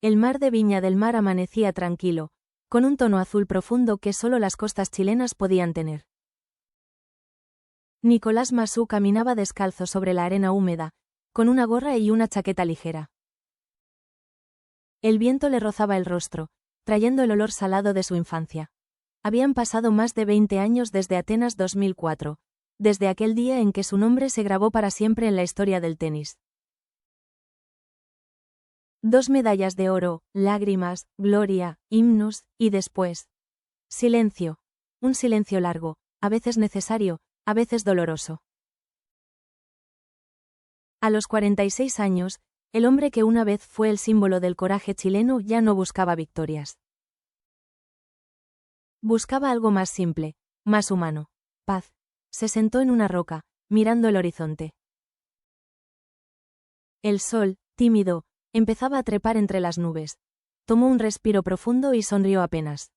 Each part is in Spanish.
El mar de Viña del Mar amanecía tranquilo, con un tono azul profundo que solo las costas chilenas podían tener. Nicolás Masú caminaba descalzo sobre la arena húmeda, con una gorra y una chaqueta ligera. El viento le rozaba el rostro, trayendo el olor salado de su infancia. Habían pasado más de 20 años desde Atenas 2004, desde aquel día en que su nombre se grabó para siempre en la historia del tenis. 2 medallas de oro, lágrimas, gloria, himnos, y después. Silencio. Un silencio largo, a veces necesario, a veces doloroso. A los 46 años, el hombre que una vez fue el símbolo del coraje chileno ya no buscaba victorias. Buscaba algo más simple, más humano. Paz. Se sentó en una roca, mirando el horizonte. El sol, tímido, empezaba a trepar entre las nubes. Tomó un respiro profundo y sonrió apenas.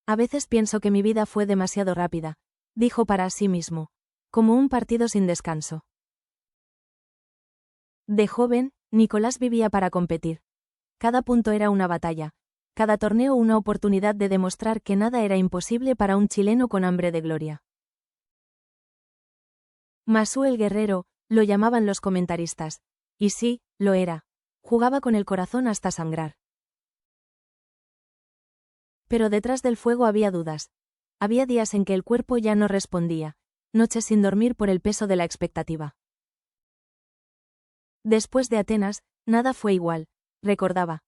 A veces pienso que mi vida fue demasiado rápida, dijo para sí mismo, como un partido sin descanso. De joven, Nicolás vivía para competir. Cada punto era una batalla, cada torneo una oportunidad de demostrar que nada era imposible para un chileno con hambre de gloria. Masú el guerrero, lo llamaban los comentaristas. Y sí, lo era. Jugaba con el corazón hasta sangrar. Pero detrás del fuego había dudas. Había días en que el cuerpo ya no respondía, noches sin dormir por el peso de la expectativa. Después de Atenas, nada fue igual, recordaba.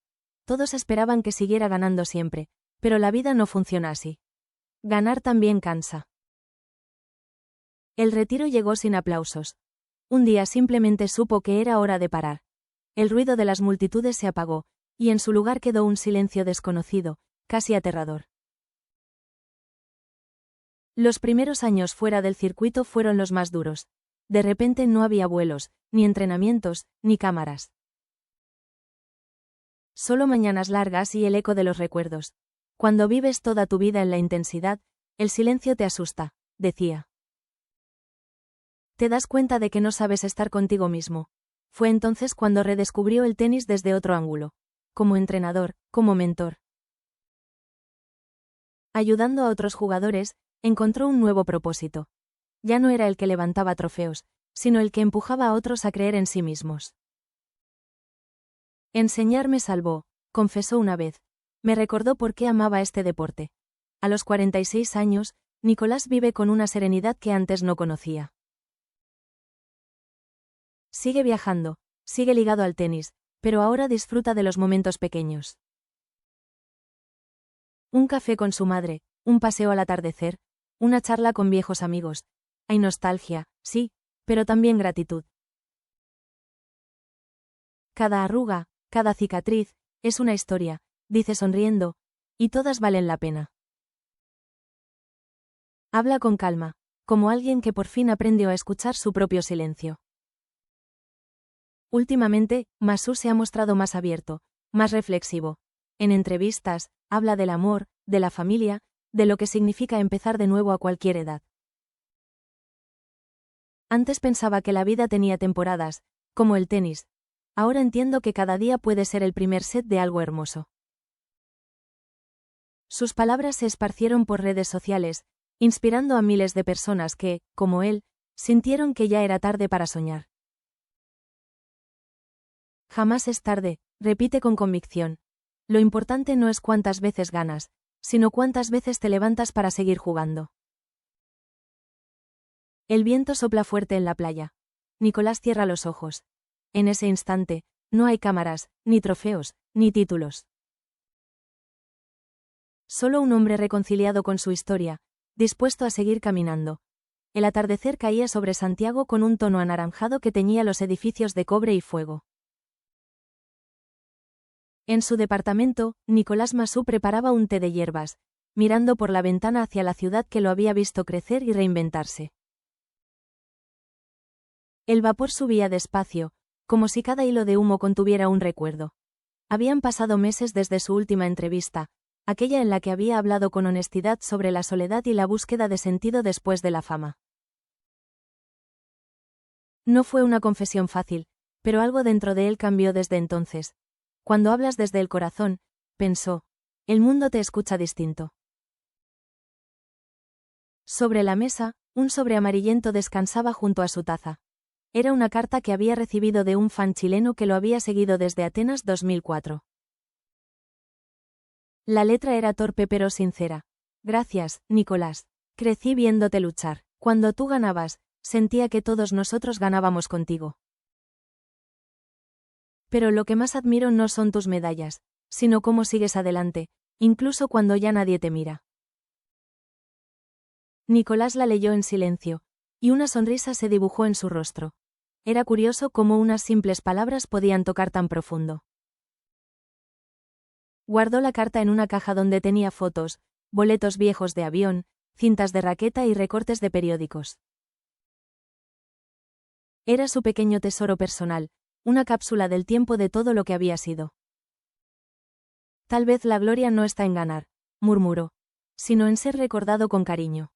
Todos esperaban que siguiera ganando siempre, pero la vida no funciona así. Ganar también cansa. El retiro llegó sin aplausos. Un día simplemente supo que era hora de parar. El ruido de las multitudes se apagó, y en su lugar quedó un silencio desconocido, casi aterrador. Los primeros años fuera del circuito fueron los más duros. De repente no había vuelos, ni entrenamientos, ni cámaras. Solo mañanas largas y el eco de los recuerdos. Cuando vives toda tu vida en la intensidad, el silencio te asusta, decía. Te das cuenta de que no sabes estar contigo mismo. Fue entonces cuando redescubrió el tenis desde otro ángulo. Como entrenador, como mentor. Ayudando a otros jugadores, encontró un nuevo propósito. Ya no era el que levantaba trofeos, sino el que empujaba a otros a creer en sí mismos. Enseñar me salvó, confesó una vez. Me recordó por qué amaba este deporte. A los 46 años, Nicolás vive con una serenidad que antes no conocía. Sigue viajando, sigue ligado al tenis, pero ahora disfruta de los momentos pequeños. Un café con su madre, un paseo al atardecer, una charla con viejos amigos. Hay nostalgia, sí, pero también gratitud. Cada arruga, cada cicatriz, es una historia, dice sonriendo, y todas valen la pena. Habla con calma, como alguien que por fin aprendió a escuchar su propio silencio. Últimamente, Masú se ha mostrado más abierto, más reflexivo. En entrevistas, habla del amor, de la familia, de lo que significa empezar de nuevo a cualquier edad. Antes pensaba que la vida tenía temporadas, como el tenis. Ahora entiendo que cada día puede ser el primer set de algo hermoso. Sus palabras se esparcieron por redes sociales, inspirando a miles de personas que, como él, sintieron que ya era tarde para soñar. Jamás es tarde, repite con convicción. Lo importante no es cuántas veces ganas, sino cuántas veces te levantas para seguir jugando. El viento sopla fuerte en la playa. Nicolás cierra los ojos. En ese instante, no hay cámaras, ni trofeos, ni títulos. Solo un hombre reconciliado con su historia, dispuesto a seguir caminando. El atardecer caía sobre Santiago con un tono anaranjado que teñía los edificios de cobre y fuego. En su departamento, Nicolás Masú preparaba un té de hierbas, mirando por la ventana hacia la ciudad que lo había visto crecer y reinventarse. El vapor subía despacio, como si cada hilo de humo contuviera un recuerdo. Habían pasado meses desde su última entrevista, aquella en la que había hablado con honestidad sobre la soledad y la búsqueda de sentido después de la fama. No fue una confesión fácil, pero algo dentro de él cambió desde entonces. Cuando hablas desde el corazón, pensó, el mundo te escucha distinto. Sobre la mesa, un sobre amarillento descansaba junto a su taza. Era una carta que había recibido de un fan chileno que lo había seguido desde Atenas 2004. La letra era torpe pero sincera. Gracias, Nicolás. Crecí viéndote luchar. Cuando tú ganabas, sentía que todos nosotros ganábamos contigo. Pero lo que más admiro no son tus medallas, sino cómo sigues adelante, incluso cuando ya nadie te mira. Nicolás la leyó en silencio, y una sonrisa se dibujó en su rostro. Era curioso cómo unas simples palabras podían tocar tan profundo. Guardó la carta en una caja donde tenía fotos, boletos viejos de avión, cintas de raqueta y recortes de periódicos. Era su pequeño tesoro personal, una cápsula del tiempo de todo lo que había sido. Tal vez la gloria no está en ganar, murmuró, sino en ser recordado con cariño.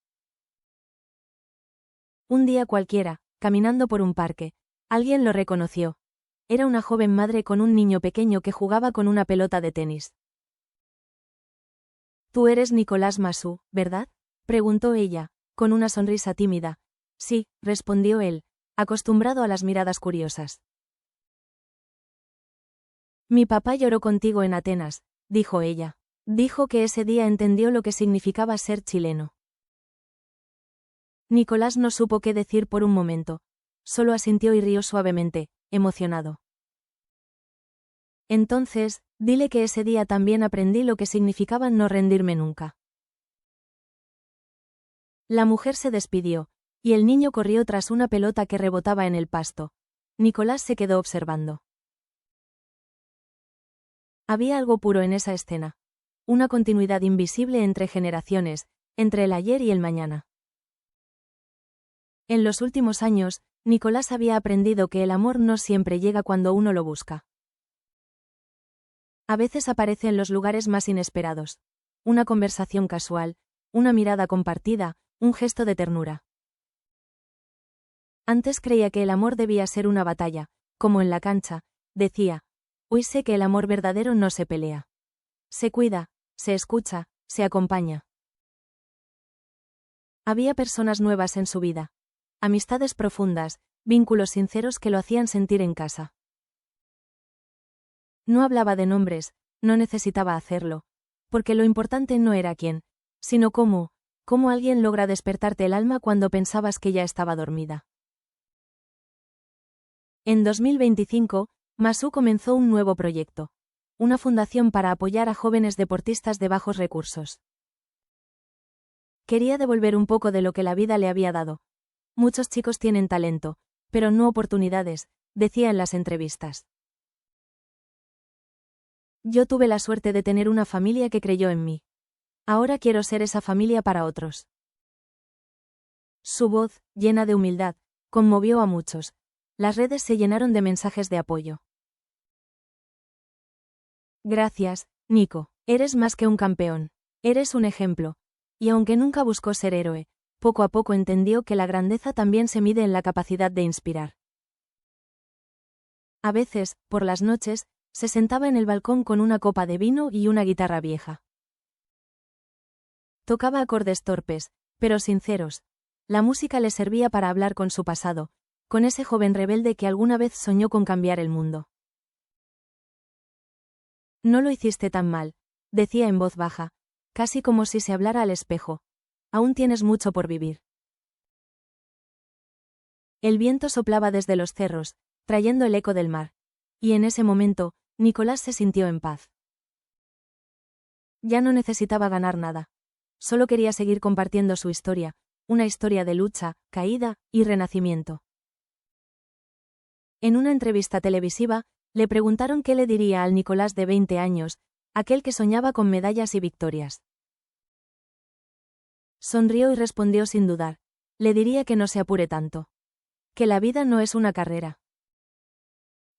Un día cualquiera, caminando por un parque, alguien lo reconoció. Era una joven madre con un niño pequeño que jugaba con una pelota de tenis. «Tú eres Nicolás Masú, ¿verdad?», preguntó ella, con una sonrisa tímida. «Sí», respondió él, acostumbrado a las miradas curiosas. «Mi papá lloró contigo en Atenas», dijo ella. Dijo que ese día entendió lo que significaba ser chileno. Nicolás no supo qué decir por un momento. Solo asintió y rió suavemente, emocionado. «Entonces, dile que ese día también aprendí lo que significaba no rendirme nunca». La mujer se despidió, y el niño corrió tras una pelota que rebotaba en el pasto. Nicolás se quedó observando. Había algo puro en esa escena. Una continuidad invisible entre generaciones, entre el ayer y el mañana. En los últimos años, Nicolás había aprendido que el amor no siempre llega cuando uno lo busca. A veces aparece en los lugares más inesperados. Una conversación casual, una mirada compartida, un gesto de ternura. Antes creía que el amor debía ser una batalla, como en la cancha, decía. Hoy sé que el amor verdadero no se pelea. Se cuida, se escucha, se acompaña. Había personas nuevas en su vida. Amistades profundas, vínculos sinceros que lo hacían sentir en casa. No hablaba de nombres, no necesitaba hacerlo, porque lo importante no era quién, sino cómo alguien logra despertarte el alma cuando pensabas que ya estaba dormida. En 2025, Masú comenzó un nuevo proyecto. Una fundación para apoyar a jóvenes deportistas de bajos recursos. Quería devolver un poco de lo que la vida le había dado. Muchos chicos tienen talento, pero no oportunidades, decía en las entrevistas. Yo tuve la suerte de tener una familia que creyó en mí. Ahora quiero ser esa familia para otros. Su voz, llena de humildad, conmovió a muchos. Las redes se llenaron de mensajes de apoyo. Gracias, Nico. Eres más que un campeón. Eres un ejemplo. Y aunque nunca buscó ser héroe, poco a poco entendió que la grandeza también se mide en la capacidad de inspirar. A veces, por las noches, se sentaba en el balcón con una copa de vino y una guitarra vieja. Tocaba acordes torpes, pero sinceros. La música le servía para hablar con su pasado, con ese joven rebelde que alguna vez soñó con cambiar el mundo. No lo hiciste tan mal, decía en voz baja, casi como si se hablara al espejo. Aún tienes mucho por vivir. El viento soplaba desde los cerros, trayendo el eco del mar. Y en ese momento, Nicolás se sintió en paz. Ya no necesitaba ganar nada. Solo quería seguir compartiendo su historia, una historia de lucha, caída y renacimiento. En una entrevista televisiva, le preguntaron qué le diría al Nicolás de 20 años, aquel que soñaba con medallas y victorias. Sonrió y respondió sin dudar. Le diría que no se apure tanto. Que la vida no es una carrera.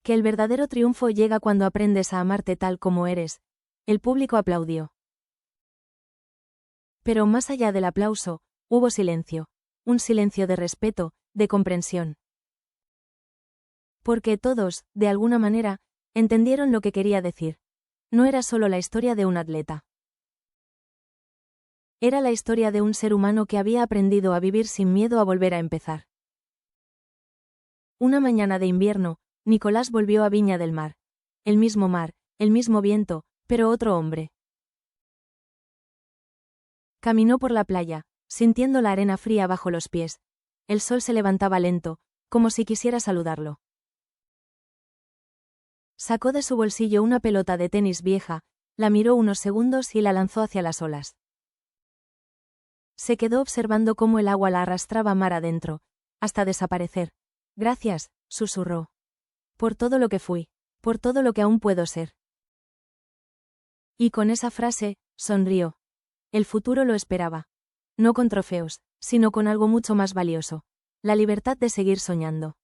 Que el verdadero triunfo llega cuando aprendes a amarte tal como eres. El público aplaudió. Pero más allá del aplauso, hubo silencio. Un silencio de respeto, de comprensión. Porque todos, de alguna manera, Entendieron lo que quería decir. No era solo la historia de un atleta. Era la historia de un ser humano que había aprendido a vivir sin miedo a volver a empezar. Una mañana de invierno, Nicolás volvió a Viña del Mar. El mismo viento, pero otro hombre. Caminó por la playa, sintiendo la arena fría bajo los pies. El sol se levantaba lento, como si quisiera saludarlo. Sacó de su bolsillo una pelota de tenis vieja, la miró unos segundos y la lanzó hacia las olas. Se quedó observando cómo el agua la arrastraba mar adentro, hasta desaparecer. Gracias, susurró. Por todo lo que fui, por todo lo que aún puedo ser. Y con esa frase, sonrió. El futuro lo esperaba. No con trofeos, sino con algo mucho más valioso. La libertad de seguir soñando.